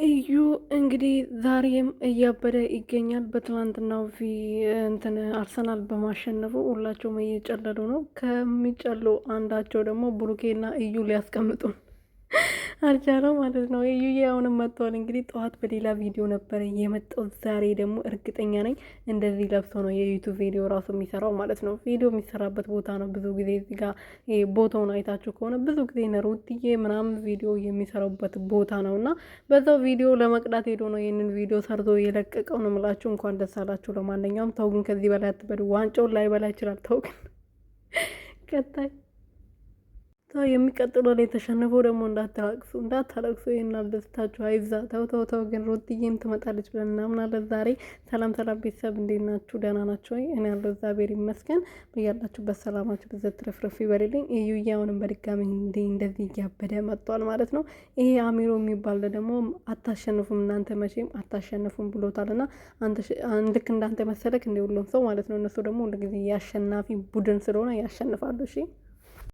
እዩ እንግዲህ ዛሬም እያበደ ይገኛል። በትላንትናው አርሰናል በማሸነፉ ሁላቸውም እየጨለሉ ነው። ከሚጨሉ አንዳቸው ደግሞ ብሩኬና እዩ ሊያስቀምጡን አልቻለው ማለት ነው። እዩዬ አሁንም መጥተዋል። እንግዲህ ጠዋት በሌላ ቪዲዮ ነበረ የመጣው። ዛሬ ደግሞ እርግጠኛ ነኝ እንደዚህ ለብሶ ነው የዩቱብ ቪዲዮ ራሱ የሚሰራው ማለት ነው። ቪዲዮ የሚሰራበት ቦታ ነው። ብዙ ጊዜ እዚህ ጋር ቦታውን አይታችሁ ከሆነ ብዙ ጊዜ ነሩትዬ ምናምን ቪዲዮ የሚሰራበት ቦታ ነው እና በዛው ቪዲዮ ለመቅዳት ሄዶ ነው ይህንን ቪዲዮ ሰርቶ የለቀቀው ነው የምላችሁ። እንኳን ደስ አላችሁ። ለማንኛውም ተው ግን ከዚህ በላይ አትበዱ። ዋንጫውን ላይበላ ይችላል። ተው ግን ቀጣይ የሚቀጥለው ላይ ተሸንፈው ደግሞ እንዳታለቅሱ ይሄናል ደስታችሁ አይብዛ። ተው ግን ሩትዬም ትመጣለች ብለን እናምናለን ዛሬ። ሰላም ቤተሰብ እንዴት ናችሁ? ደህና ናቸው ወይ? እኔ ያለው እግዚአብሔር ይመስገን። በያላችሁበት ሰላማችሁ ብዘት ትረፍረፍ ይበልልኝ። እዩዬ አሁንም በድጋሚ እንደዚህ እያበደ መጥቷል ማለት ነው። ይሄ አሚሮ የሚባል ደግሞ አታሸንፉም እናንተ መቼም አታሸንፉም ብሎታል። እና ልክ እንዳንተ መሰለክ እንደ ሁሉም ሰው ማለት ነው። እነሱ ደግሞ ሁሉ ጊዜ የአሸናፊ ቡድን ስለሆነ ያሸንፋሉ። እሺ